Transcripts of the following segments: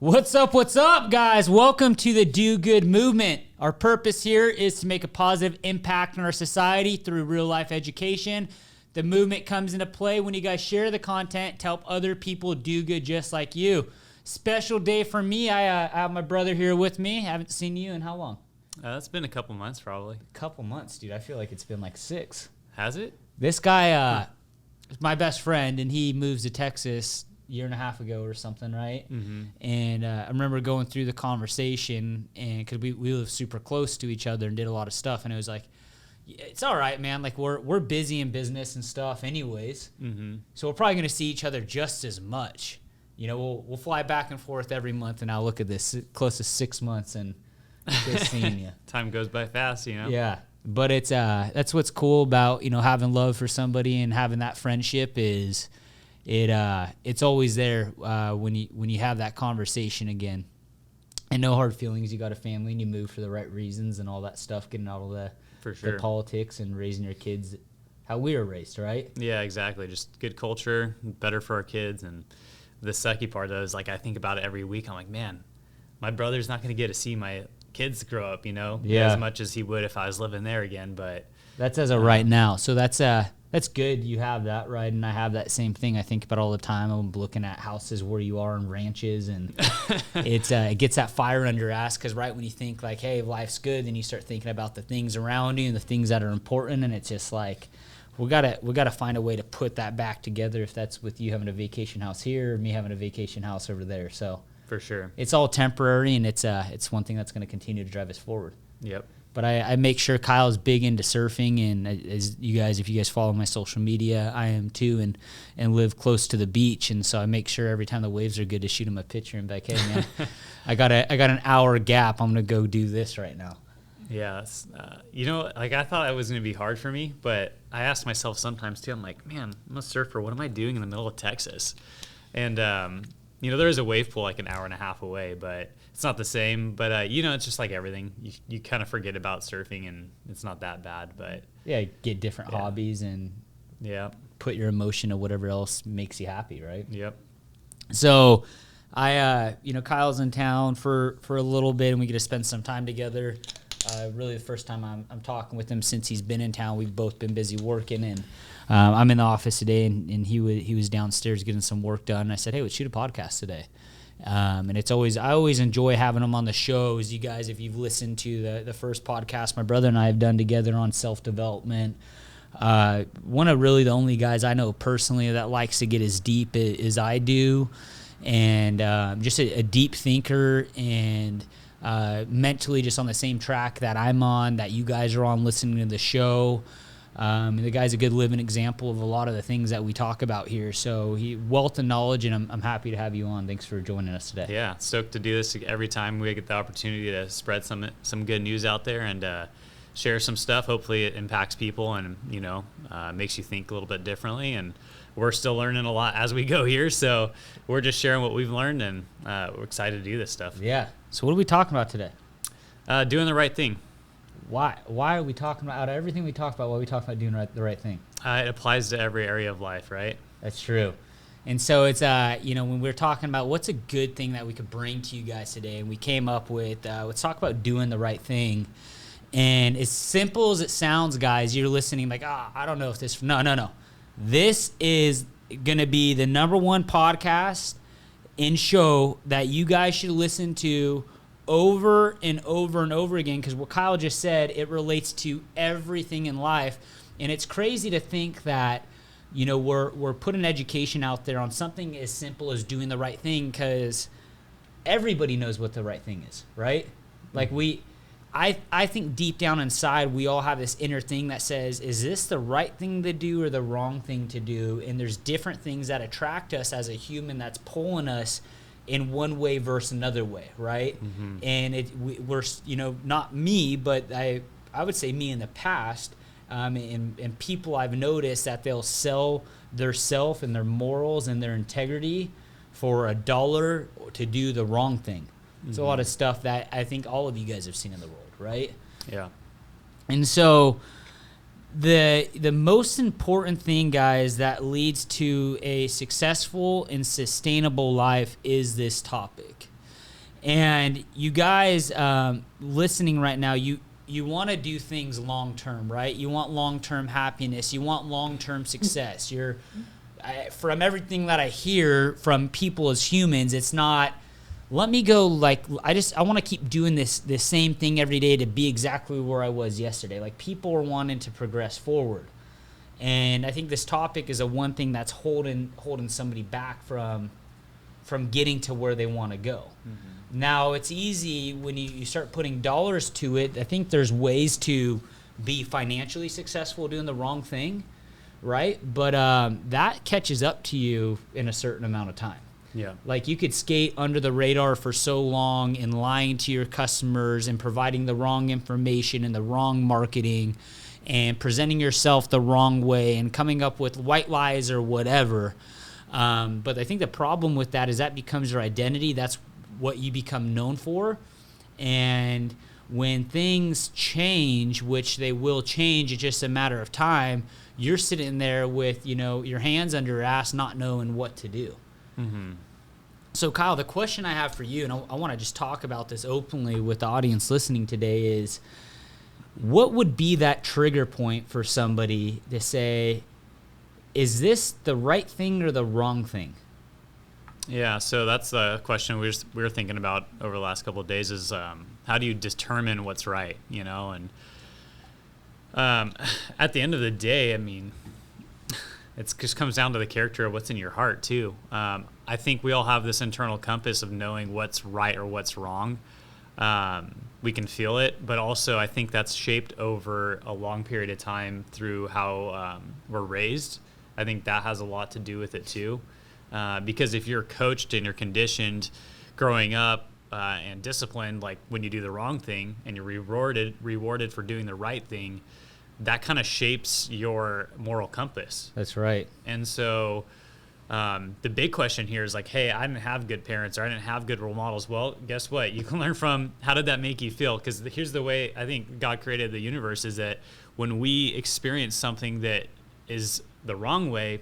What's up, guys? Welcome to the Do Good movement. Our purpose here is to make a positive impact on our society through real-life education. The movement comes into play when you guys share the content to help other people do good just like you. Special day for me. I have my brother here with me. Haven't seen you in how long? It's been a couple months, probably. Couple months, dude. I feel like it's been like 6. Has it? This guy is my best friend, and he moves to Texas a year and a half ago or something, right? Mm-hmm. And I remember going through the conversation, and because we live super close to each other and did a lot of stuff, and it was like, it's all right, man. Like we're busy in business and stuff, anyways. Mm-hmm. So we're probably gonna see each other just as much. You know, we'll fly back and forth every month, and now look at this, close to 6 months, and just seeing you. Time goes by fast, you know. Yeah, but it's that's what's cool about having love for somebody and having that friendship is. It's always there when you have that conversation again, and no hard feelings. You got a family and you move for the right reasons and all that stuff. Getting out of the politics and raising your kids how we were raised, right? Yeah, exactly. Just good culture, better for our kids. And the sucky part though is like I think about it every week. I'm like, man, my brother's not going to get to see my kids grow up, as much as he would if I was living there again. But that's as of right now. So that's good. You have that, right? And I have that same thing I think about all the time. I'm looking at houses where you are and ranches, and it gets that fire under your ass because right when you think like, hey, life's good, then you start thinking about the things around you and the things that are important, and it's just like we gotta find a way to put that back together. If that's with you having a vacation house here or me having a vacation house over there, so for sure, it's all temporary, and it's one thing that's going to continue to drive us forward. Yep. But I make sure Kyle's big into surfing, and as if you guys follow my social media, I am too, and live close to the beach, and so I make sure every time the waves are good to shoot him a picture and be like, hey man, I got an hour gap, I'm gonna go do this right now. Yeah, like I thought it was gonna be hard for me, but I asked myself sometimes too. I'm like, man, I'm a surfer. What am I doing in the middle of Texas? And there is a wave pool like an hour and a half away, but it's not the same. But it's just like everything. You kind of forget about surfing, and it's not that bad. But yeah, get different hobbies and put your emotion to whatever else makes you happy, right? Yep. So Kyle's in town for a little bit, and we get to spend some time together. Really the first time I'm talking with him since he's been in town. We've both been busy working, and I'm in the office today, and he was downstairs getting some work done. And I said, hey, let's shoot a podcast today. And I always enjoy having him on the shows. You guys, if you've listened to the first podcast my brother and I have done together on self-development, one of really the only guys I know personally that likes to get as deep as I do, and just a deep thinker, and mentally just on the same track that I'm on, that you guys are on listening to the show. And the guy's a good living example of a lot of the things that we talk about here. So wealth of knowledge, and I'm happy to have you on. Thanks for joining us today. Yeah, stoked to do this every time we get the opportunity to spread some good news out there and share some stuff. Hopefully it impacts people and, makes you think a little bit differently. And we're still learning a lot as we go here. So we're just sharing what we've learned, and we're excited to do this stuff. Yeah. So what are we talking about today? Doing the right thing. Why are we talking about, out of everything we talk about, why are we talking about doing the right thing? It applies to every area of life, right? That's true. And so it's, when we're talking about what's a good thing that we could bring to you guys today, and we came up with, let's talk about doing the right thing. And as simple as it sounds, guys, you're listening like, I don't know if this, no. This is going to be the number one podcast and show that you guys should listen to over and over and over again, because what Kyle just said, it relates to everything in life. And it's crazy to think that we're putting education out there on something as simple as doing the right thing, because everybody knows what the right thing is, right? Like I think deep down inside we all have this inner thing that says, is this the right thing to do or the wrong thing to do? And there's different things that attract us as a human that's pulling us in one way versus another way, right? Mm-hmm. And we're not me, but I would say me in the past, and people I've noticed that they'll sell their self and their morals and their integrity for $1 to do the wrong thing. It's a lot of stuff that I think all of you guys have seen in the world, right? Yeah. And so the most important thing, guys, that leads to a successful and sustainable life is this topic. And you guys listening right now, you want to do things long term, right? You want long term happiness. You want long term success. From everything that I hear from people as humans, it's not, let me go like, I want to keep doing this same thing every day to be exactly where I was yesterday. Like, people are wanting to progress forward. And I think this topic is one thing that's holding somebody back from getting to where they want to go. Mm-hmm. Now, it's easy when you start putting dollars to it. I think there's ways to be financially successful doing the wrong thing, right? But that catches up to you in a certain amount of time. Yeah. Like, you could skate under the radar for so long in lying to your customers and providing the wrong information and the wrong marketing and presenting yourself the wrong way and coming up with white lies or whatever. But I think the problem with that is that becomes your identity. That's what you become known for. And when things change, which they will change, it's just a matter of time, you're sitting there with, your hands under your ass, not knowing what to do. Mm-hmm. So, Kyle, the question I have for you, and I want to just talk about this openly with the audience listening today, is what would be that trigger point for somebody to say, is this the right thing or the wrong thing? Yeah, so that's the question we were thinking about over the last couple of days is how do you determine what's right, And at the end of the day, I mean, it just comes down to the character of what's in your heart, too. I think we all have this internal compass of knowing what's right or what's wrong. We can feel it, but also I think that's shaped over a long period of time through how we're raised. I think that has a lot to do with it, too. Because if you're coached and you're conditioned growing up and disciplined, like when you do the wrong thing and you're rewarded for doing the right thing, that kind of shapes your moral compass. That's right. And so the big question here is like, hey, I didn't have good parents or I didn't have good role models. Well, guess what? You can learn from how did that make you feel? Because here's the way I think God created the universe is that when we experience something that is the wrong way,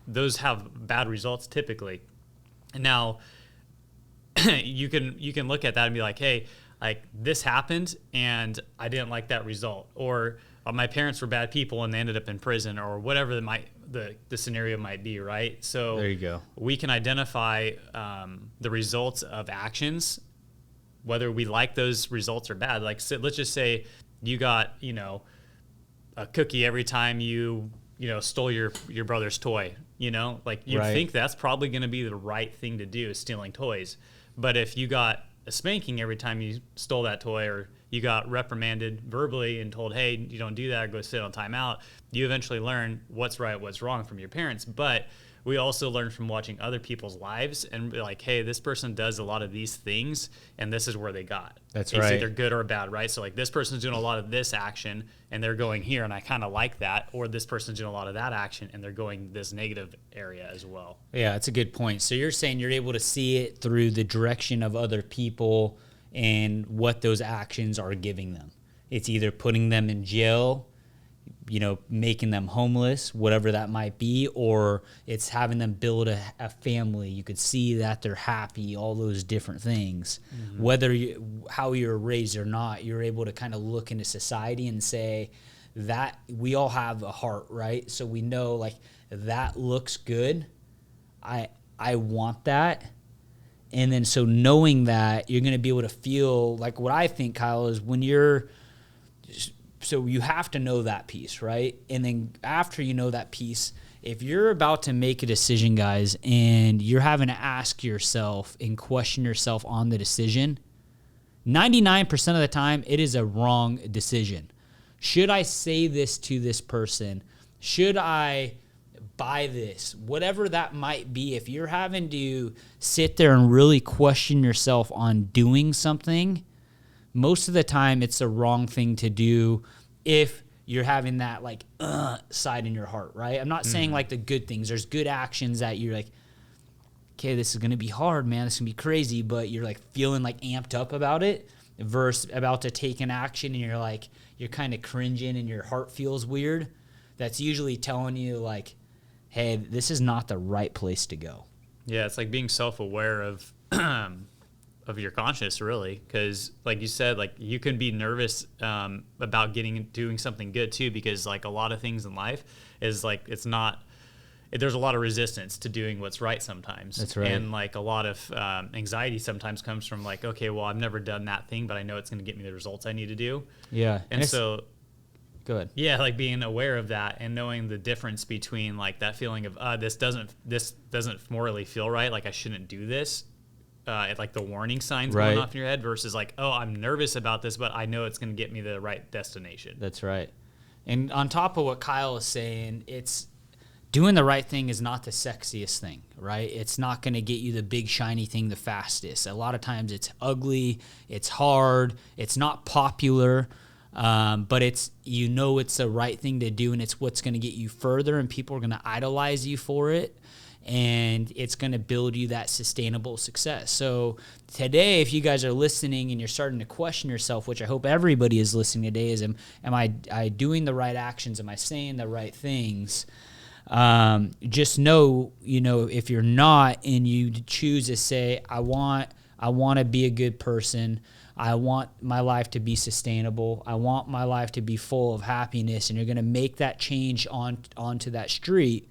those have bad results typically. And now you can look at that and be like, hey, like this happened and I didn't like that result, or my parents were bad people and they ended up in prison, or whatever the scenario might be, right? So there you go. We can identify the results of actions, whether we like those results or bad. Like, so let's just say you got a cookie every time you stole your brother's toy. Like you right. think that's probably going to be the right thing to do, is stealing toys. But if you got a spanking every time you stole that toy, or you got reprimanded verbally and told, hey, you don't do that, go sit on timeout, you eventually learn what's right, what's wrong from your parents. But we also learn from watching other people's lives and be like, hey, this person does a lot of these things and this is where they got. That's it's right. It's either good or bad, right? So like this person's doing a lot of this action and they're going here and I kind of like that, or this person's doing a lot of that action and they're going this negative area as well. Yeah, that's a good point. So you're saying you're able to see it through the direction of other people and what those actions are giving them. It's either putting them in jail, making them homeless, whatever that might be, or it's having them build a family. You could see that they're happy, all those different things. Mm-hmm. Whether how you're raised or not, you're able to kind of look into society and say that we all have a heart, right? So we know like that looks good. I want that. And then so knowing that, you're going to be able to feel like what I think, Kyle, is when so you have to know that piece, right? And then after you know that piece, if you're about to make a decision, guys, and you're having to ask yourself and question yourself on the decision, 99% of the time, it is a wrong decision. Should I say this to this person? Should I buy this? Whatever that might be, if you're having to sit there and really question yourself on doing something, most of the time it's the wrong thing to do if you're having that like side in your heart, right? I'm not saying like the good things. There's good actions that you're like, okay, this is going to be hard, man. This is going to be crazy, but you're like feeling like amped up about it versus about to take an action and you're kind of cringing and your heart feels weird. That's usually telling you like, hey, this is not the right place to go. Yeah, it's like being self-aware of of your conscience, really, because like you said, like you can be nervous about doing something good too, because like a lot of things in life is like there's a lot of resistance to doing what's right sometimes. That's right. And like a lot of anxiety sometimes comes from like, okay, well, I've never done that thing, but I know it's going to get me the results I need to do. Yeah. And so good. Yeah, like being aware of that and knowing the difference between like that feeling of this doesn't morally feel right, like I shouldn't do this, like the warning signs going off in your head, versus like, oh, I'm nervous about this, but I know it's going to get me the right destination. That's right. And on top of what Kyle is saying, it's doing the right thing is not the sexiest thing, right? It's not going to get you the big shiny thing the fastest. A lot of times it's ugly, it's hard, it's not popular. But it's the right thing to do, and it's what's going to get you further, and people are going to idolize you for it, and it's going to build you that sustainable success. So today, if you guys are listening and you're starting to question yourself, which I hope everybody is listening today, is am I doing the right actions? Am I saying the right things? Just know, if you're not, and you choose to say, I want to be a good person, I want my life to be sustainable, I want my life to be full of happiness, and you're going to make that change onto that street,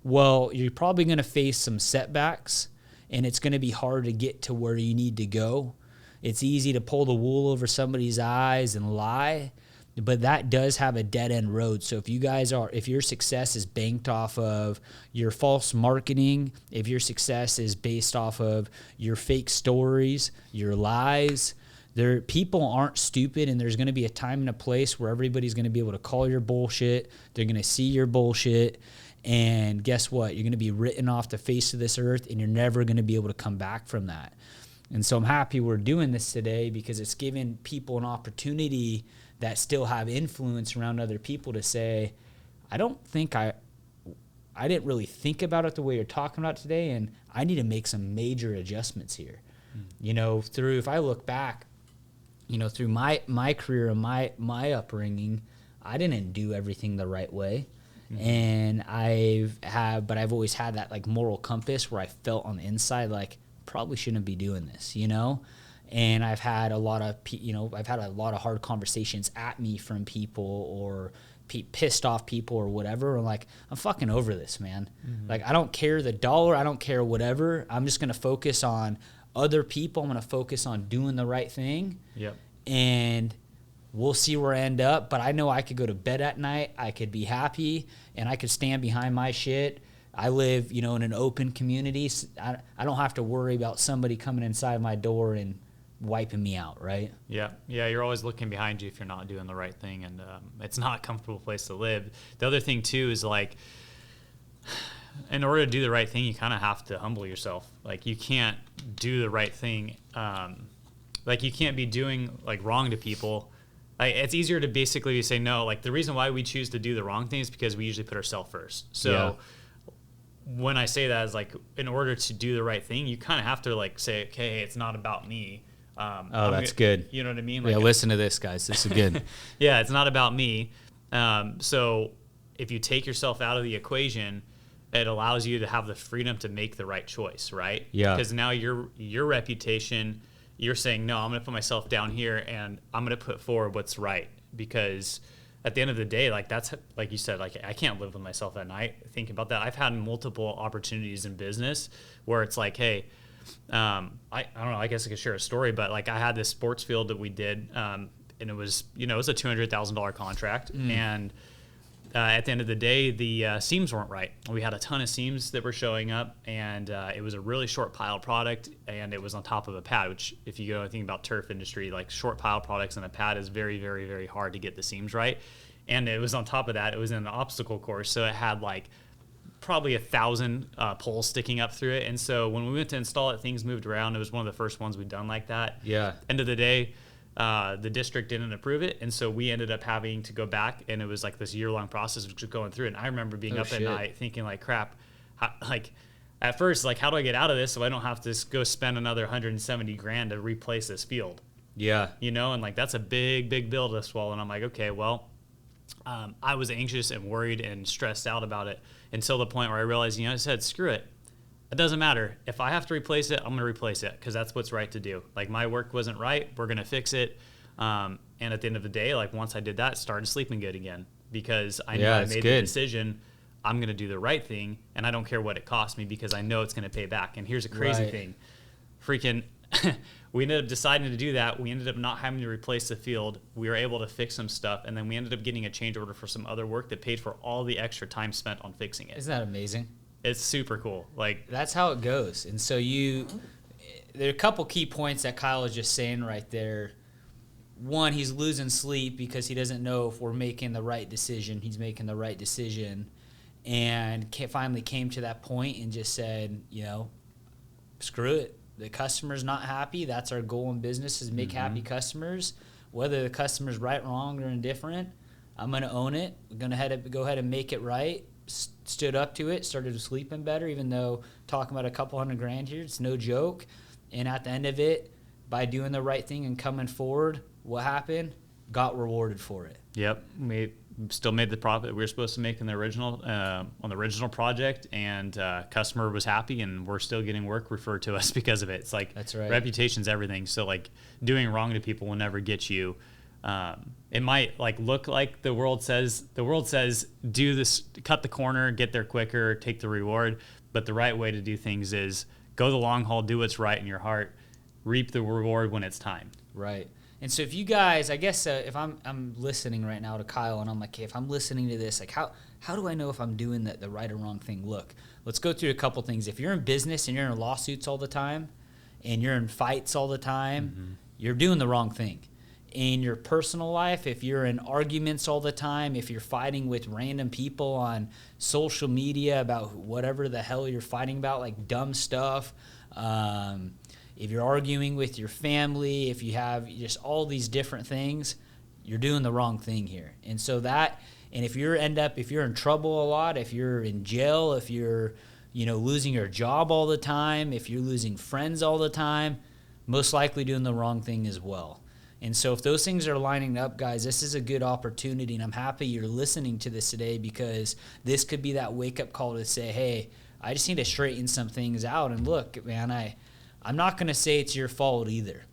well, you're probably going to face some setbacks, and it's going to be hard to get to where you need to go. It's easy to pull the wool over somebody's eyes and lie, but that does have a dead-end road. So if your success is banked off of your false marketing, if your success is based off of your fake stories, your lies, people aren't stupid, and there's going to be a time and a place where everybody's going to be able to call your bullshit. They're going to see your bullshit, and guess what? You're going to be written off the face of this earth, and you're never going to be able to come back from that. And so I'm happy we're doing this today, because it's giving people an opportunity that still have influence around other people to say, I didn't really think about it the way you're talking about today, and I need to make some major adjustments here. If I look back, through my career and my upbringing, I didn't do everything the right way. Mm-hmm. And but I've always had that like moral compass where I felt on the inside like probably shouldn't be doing this, And I've had a lot of hard conversations at me from people, or pissed off people or whatever. I'm like, I'm fucking over this, man. Mm-hmm. Like, I don't care the dollar, I don't care whatever. I'm just gonna focus on other people. I'm going to focus on doing the right thing. Yep. And we'll see where I end up. But I know I could go to bed at night, I could be happy, and I could stand behind my shit. I live, in an open community. I don't have to worry about somebody coming inside my door and wiping me out, right? Yeah. You're always looking behind you if you're not doing the right thing, and it's not a comfortable place to live. The other thing, too, is like, in order to do the right thing, you kind of have to humble yourself. Like, you can't do the right thing. Like, you can't be doing, like, wrong to people. Like, it's easier to basically say no. Like, the reason why we choose to do the wrong thing is because we usually put ourselves first. So when I say that, is like, in order to do the right thing, you kind of have to, like, say, okay, it's not about me. That's good. You know what I mean? Like, listen to this, guys. This is good. Yeah, it's not about me. So if you take yourself out of the equation, it allows you to have the freedom to make the right choice, right? Yeah. Because now your reputation, you're saying, no, I'm going to put myself down here, and I'm going to put forward what's right. Because at the end of the day, like, that's, like you said, like, I can't live with myself at night thinking about that. I've had multiple opportunities in business where it's like, hey, I don't know, I guess I could share a story, but like, I had this sports field that we did, and it was, it was a $200,000 contract. And at the end of the day, the seams weren't right. We had a ton of seams that were showing up, and it was a really short pile product, and it was on top of a pad, which, if you go and think about turf industry, like, short pile products and a pad is very, very, very hard to get the seams right. And it was on top of that, it was in an obstacle course, so it had like probably 1,000 poles sticking up through it. And so when we went to install it, things moved around. It was one of the first ones we'd done like that. Yeah. End of the day, the district didn't approve it, and so we ended up having to go back, and it was like this year-long process of just going through it. And I remember being up at night thinking, like, crap, like, at first, like, how do I get out of this so I don't have to go spend another $170,000 to replace this field? Yeah. And like, that's a big, big bill to swallow. And I'm like, okay, well, I was anxious and worried and stressed out about it until the point where I realized, I said, screw it. it doesn't matter. If I have to replace it, I'm going to replace it because that's what's right to do. Like, my work wasn't right. We're going to fix it. And at the end of the day, like, once I did that, started sleeping good again because I knew I made the decision. I'm going to do the right thing, and I don't care what it costs me because I know it's going to pay back. And here's a crazy thing. Freaking we ended up deciding to do that. We ended up not having to replace the field. We were able to fix some stuff, and then we ended up getting a change order for some other work that paid for all the extra time spent on fixing it. Isn't that amazing? It's super cool. Like, that's how it goes. And so there are a couple key points that Kyle was just saying right there. One, he's losing sleep because he doesn't know if we're making the right decision. He's making the right decision, and finally came to that point and just said, screw it. The customer's not happy. That's our goal in business, is make happy customers. Whether the customer's right, wrong, or indifferent, I'm going to own it. We're going to go ahead and make it right. Stood up to it, started sleeping better, even though talking about a couple $100,000 here, it's no joke. And at the end of it, by doing the right thing and coming forward, what happened? Got rewarded for it. Yep. We still made the profit we were supposed to make in the original on the original project, and customer was happy, and we're still getting work referred to us because of it. It's like, that's right. Reputation's everything. So, like, doing wrong to people will never get you. It might look like the world says do this, cut the corner, get there quicker, take the reward. But the right way to do things is go the long haul, do what's right in your heart, reap the reward when it's time. Right. And so if you guys, I guess if I'm listening right now to Kyle, and I'm like, hey, if I'm listening to this, like, how do I know if I'm doing the right or wrong thing? Look, let's go through a couple things. If you're in business and you're in lawsuits all the time and you're in fights all the time, you're doing the wrong thing. In your personal life, if you're in arguments all the time, if you're fighting with random people on social media about whatever the hell you're fighting about, like dumb stuff, if you're arguing with your family, if you have just all these different things, you're doing the wrong thing here. And so if you're in trouble a lot, if you're in jail, if you're, losing your job all the time, if you're losing friends all the time, most likely doing the wrong thing as well. And so if those things are lining up, guys, this is a good opportunity, and I'm happy you're listening to this today, because this could be that wake-up call to say, hey, I just need to straighten some things out. And look, man, I'm not going to say it's your fault either.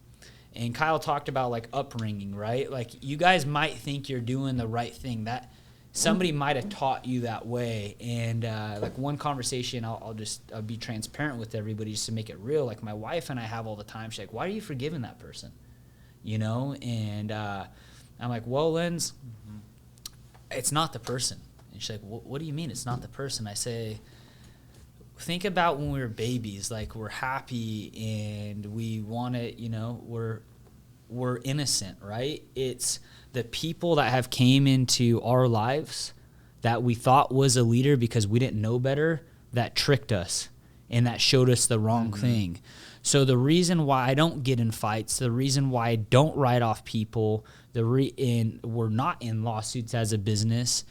And Kyle talked about, like, upbringing, right? Like, you guys might think you're doing the right thing. That somebody might have taught you that way. And, like, one conversation, I'll be transparent with everybody just to make it real. Like, my wife and I have all the time. She's like, why are you forgiving that person? And I'm like, well, Lens, it's not the person. And she's like, what do you mean it's not the person? I say, think about when we were babies. Like, we're happy and we want to, we're innocent, right? It's the people that have came into our lives that we thought was a leader because we didn't know better, that tricked us and that showed us the wrong thing. So the reason why I don't get in fights, the reason why I don't write off people, we're not in lawsuits as a business,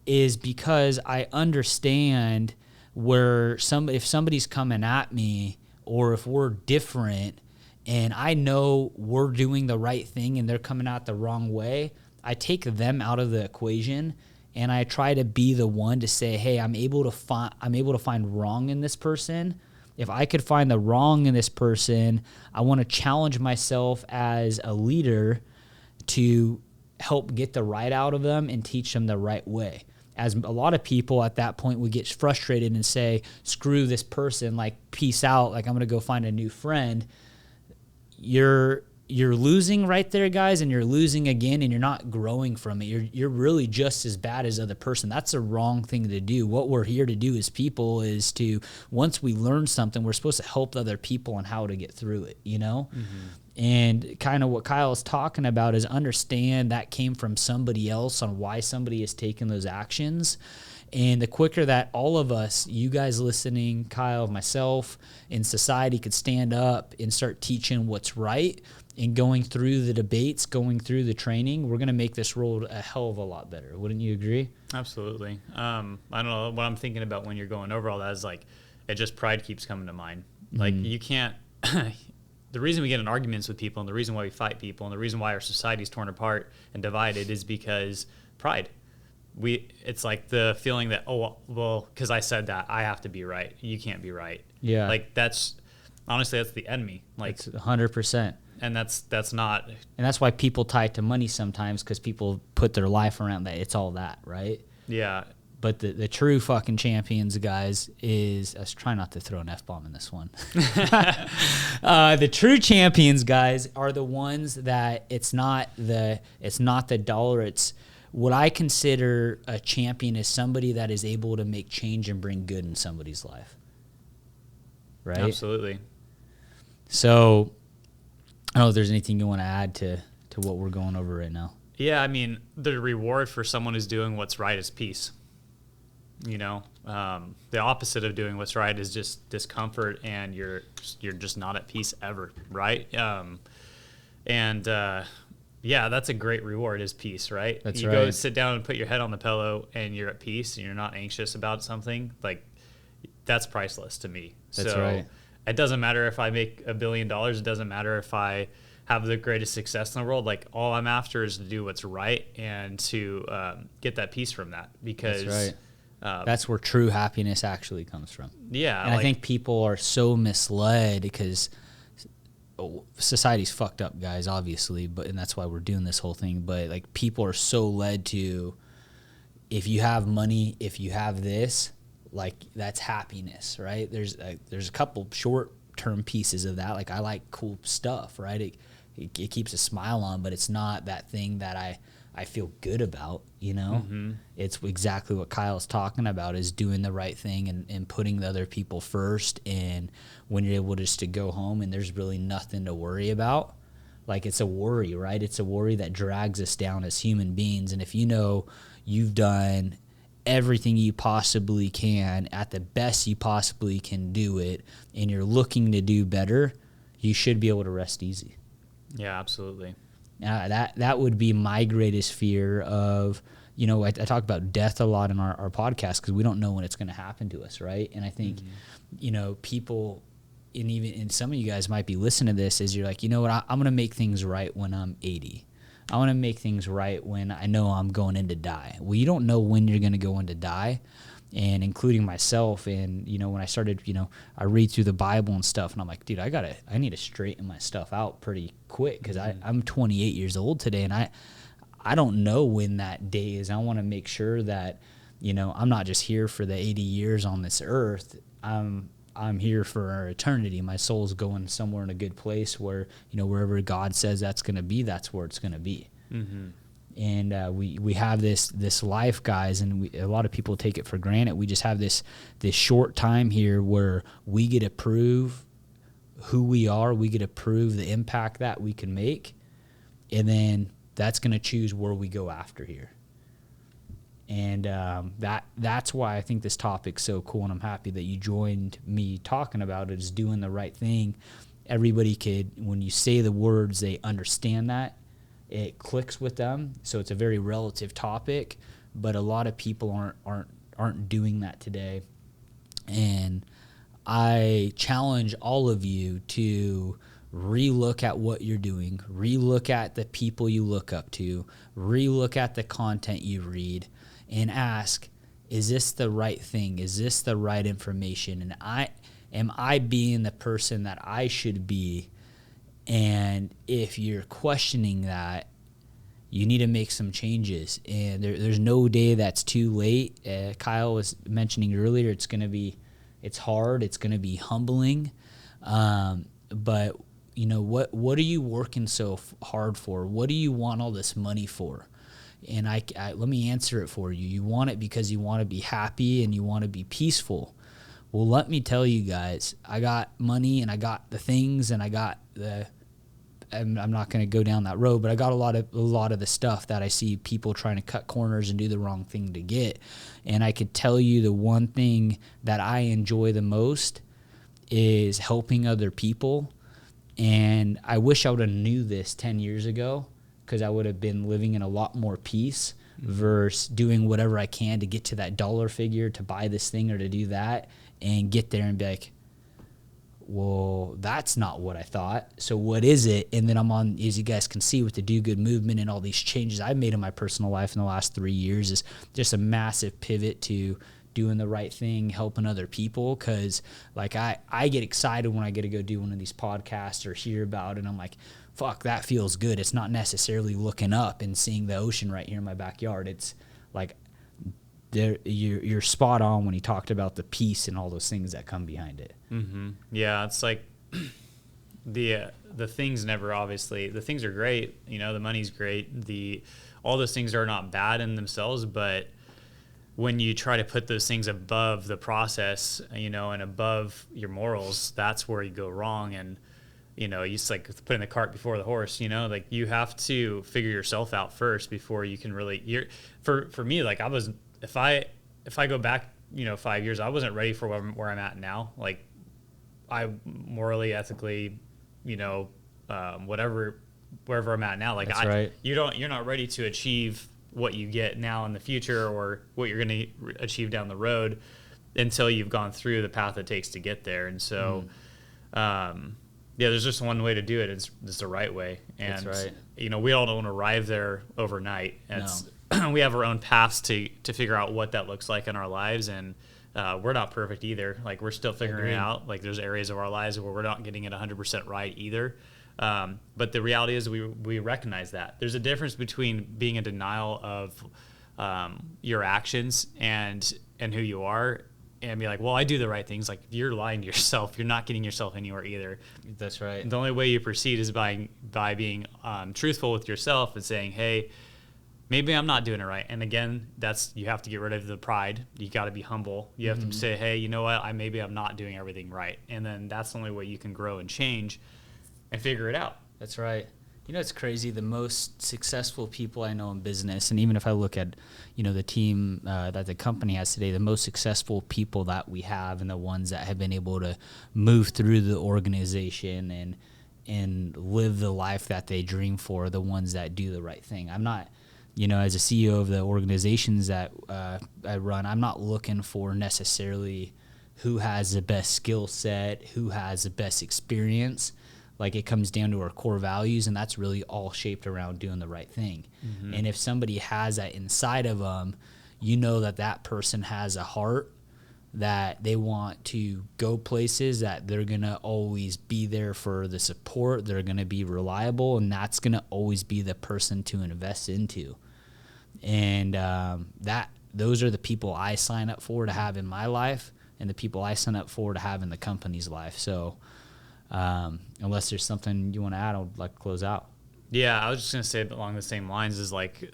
is because I understand if somebody's coming at me, or if we're different and I know we're doing the right thing and they're coming out the wrong way, I take them out of the equation and I try to be the one to say, hey, I'm able to find wrong in this person. If I could find the wrong in this person, I want to challenge myself as a leader to help get the right out of them and teach them the right way. As a lot of people at that point would get frustrated and say, screw this person, like, peace out, like, I'm going to go find a new friend. You're losing right there, guys, and you're losing again, and you're not growing from it. You're really just as bad as the other person. That's the wrong thing to do. What we're here to do as people is to, once we learn something, we're supposed to help other people on how to get through it, And kind of what Kyle's talking about is understand that came from somebody else on why somebody has taken those actions. And the quicker that all of us, you guys listening, Kyle, myself, in society could stand up and start teaching what's right and going through the debates, going through the training, we're going to make this world a hell of a lot better. Wouldn't you agree? Absolutely. I don't know what I'm thinking about when you're going over all that is, like, it just pride keeps coming to mind. Like, you can't the reason we get in arguments with people and the reason why we fight people and the reason why our society is torn apart and divided is because pride. It's like the feeling that, oh, well, because I said that, I have to be right. You can't be right. Yeah. Like that's honestly, that's the enemy. Like It's 100%. and that's not. And that's why people tie it to money sometimes, because people put their life around that. It's all that, right? Yeah. But the true fucking champions, guys, is... I was trying not to throw an F-bomb in this one. The true champions, guys, are the ones that it's not the dollar. It's what I consider a champion is somebody that is able to make change and bring good in somebody's life. Right? Absolutely. So, I don't know if there's anything you want to add to what we're going over right now. Yeah, I mean, the reward for someone who's doing what's right is peace. You know, the opposite of doing what's right is just discomfort, and you're just not at peace ever, right? Yeah, that's a great reward, is peace, right? That's you right. go sit down and put your head on the pillow, and you're at peace, and you're not anxious about something. Like, that's priceless to me. That's so right. It doesn't matter if I make $1 billion. It doesn't matter if I have the greatest success in the world. Like, all I'm after is to do what's right and to get that peace from that. Because That's right. That's where true happiness actually comes from. Yeah, and I think people are so misled because society's fucked up, guys, obviously, and that's why we're doing this whole thing. But like, people are so led to, if you have money, if you have this, like, that's happiness, right? There's a couple short-term pieces of that. Like, I like cool stuff, right? It keeps a smile on, but it's not that thing that I feel good about, you know? Mm-hmm. It's exactly what Kyle's talking about, is doing the right thing and putting the other people first. And when you're able just to go home and there's really nothing to worry about, like, it's a worry, right? It's a worry that drags us down as human beings. And if you know you've done everything you possibly can at the best you possibly can do it, and you're looking to do better, you should be able to rest easy. Yeah, absolutely. That would be my greatest fear of, you know, I talk about death a lot in our podcast because we don't know when it's going to happen to us, right? And I think, you know, people, and some of you guys might be listening to this, is you're like, you know what, I'm going to make things right when I'm 80. I want to make things right when I know I'm going in to die. Well, you don't know when you're going to go in to die, and including myself. And, you know, when I started, you know, I read through the Bible and stuff, and I'm like, dude, I need to straighten my stuff out pretty quick, because I'm 28 years old today, and I don't know when that day is. I want to make sure that, you know, I'm not just here for the 80 years on this earth. I'm here for eternity. My soul's going somewhere in a good place where, you know, wherever God says that's going to be, that's where it's going to be. Mm-hmm. And we have this life, guys, and a lot of people take it for granted. We just have this short time here where we get to prove who we are. We get to prove the impact that we can make, and then that's going to choose where we go after here. And that's why I think this topic's so cool, and I'm happy that you joined me talking about it, is doing the right thing. Everybody could, when you say the words, they understand that. It clicks with them. So it's a very relative topic, but a lot of people aren't doing that today. And I challenge all of you to relook at what you're doing, relook at the people you look up to, relook at the content you read, and ask, is this the right thing? Is this the right information? And am I being the person that I should be? And if you're questioning that, you need to make some changes. And there's no day that's too late. Kyle was mentioning earlier, it's hard, it's going to be humbling. But you know, what are you working so hard for? What do you want all this money for? And I let me answer it for you. You want it because you want to be happy and you want to be peaceful. Well, let me tell you guys, I got money and I got the things and I got I'm not going to go down that road, but I got a lot of the stuff that I see people trying to cut corners and do the wrong thing to get. And I could tell you the one thing that I enjoy the most is helping other people. And I wish I would have knew this 10 years ago, because I would have been living in a lot more peace versus doing whatever I can to get to that dollar figure, to buy this thing or to do that, and get there and be like, well, that's not what I thought. So what is it? And then I'm on, as you guys can see, with the Do Good movement and all these changes I've made in my personal life in the last 3 years, is just a massive pivot to doing the right thing, helping other people. Because like I get excited when I get to go do one of these podcasts or hear about it. And I'm like, fuck, that feels good. It's not necessarily looking up and seeing the ocean right here in my backyard. It's like you're spot on when you talked about the peace and all those things that come behind it. Mm-hmm. Yeah, it's like the things never, obviously the things are great, you know, the money's great, all those things are not bad in themselves, but when you try to put those things above the process, you know, and above your morals, that's where you go wrong. And you know, you just like putting the cart before the horse, you know, like you have to figure yourself out first before you can really, for me, like if I go back, you know, 5 years, I wasn't ready for where I'm at now. Like I morally, ethically, you know, wherever I'm at now, like that's right. You're not ready to achieve what you get now in the future or what you're going to achieve down the road until you've gone through the path it takes to get there. And so, yeah, there's just one way to do it. It's the right way. And, that's right. You know, we all don't arrive there overnight. No. We have our own paths to figure out what that looks like in our lives. And we're not perfect either. Like, we're still figuring it out. Like, there's areas of our lives where we're not getting it 100% right either. But the reality is we recognize that. There's a difference between being in denial of your actions and who you are, and be like, well, I do the right things. Like, you're lying to yourself. You're not getting yourself anywhere either. That's right. The only way you proceed is by being truthful with yourself and saying, hey, maybe I'm not doing it right. And again, you have to get rid of the pride. You got to be humble. You have to say, hey, you know what? Maybe I'm not doing everything right. And then that's the only way you can grow and change and figure it out. That's right. You know, it's crazy. The most successful people I know in business, and even if I look at, you know, the team that the company has today, the most successful people that we have and the ones that have been able to move through the organization and live the life that they dream for, the ones that do the right thing. I'm not, you know, as a CEO of the organizations that I run, I'm not looking for necessarily who has the best skill set, who has the best experience. Like, it comes down to our core values, and that's really all shaped around doing the right thing. Mm-hmm. And if somebody has that inside of them, you know that person has a heart that they want to go places, that they're going to always be there for the support, they're going to be reliable, and that's going to always be the person to invest into. And those are the people I sign up for to have in my life, and the people I sign up for to have in the company's life. So unless there's something you want to add, I'd like to close out. Yeah, I was just going to say along the same lines is like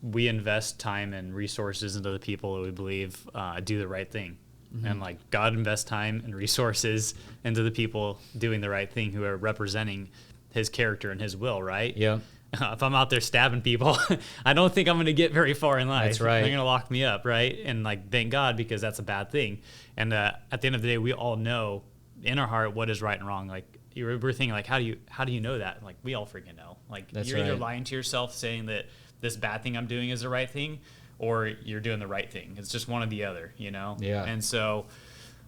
we invest time and resources into the people that we believe do the right thing. Mm-hmm. And like God invests time and resources into the people doing the right thing who are representing his character and his will, right? Yeah. If I'm out there stabbing people, I don't think I'm going to get very far in life. That's right. They're going to lock me up, right? And like, thank God, because that's a bad thing. And at the end of the day, we all know in our heart what is right and wrong. Like, we're thinking like, how do you know that? Like, we all freaking know. Like, that's you're right. either lying to yourself saying that this bad thing I'm doing is the right thing, or you're doing the right thing. It's just one or the other, you know? Yeah. And so,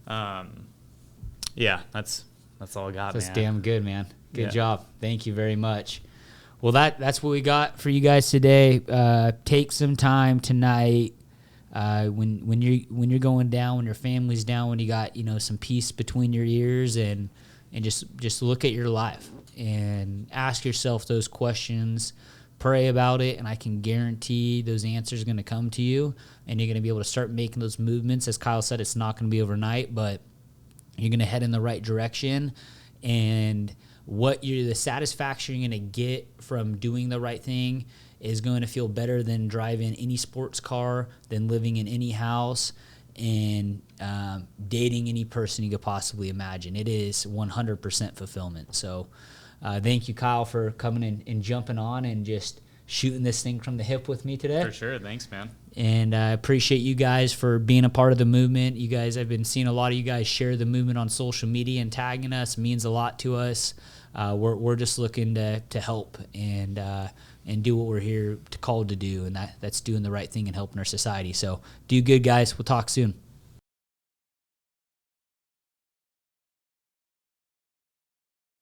yeah, that's all I got, that's man. Damn good, man. Good job. Thank you very much. Well, that's what we got for you guys today. Take some time tonight. When you're going down, when your family's down, when you got, you know, some peace between your ears, and just look at your life and ask yourself those questions, pray about it, and I can guarantee those answers are going to come to you, and you're going to be able to start making those movements. As Kyle said, it's not going to be overnight, but you're going to head in the right direction, and the satisfaction you're going to get from doing the right thing is going to feel better than driving any sports car, than living in any house, and dating any person you could possibly imagine. It is 100% fulfillment. So thank you, Kyle, for coming in and jumping on and just shooting this thing from the hip with me today. For sure. Thanks, man. And I appreciate you guys for being a part of the movement. You guys, I've been seeing a lot of you guys share the movement on social media and tagging us. It means a lot to us. We're just looking to help and do what we're here called to do, and that's doing the right thing and helping our society. So do good, guys. We'll talk soon.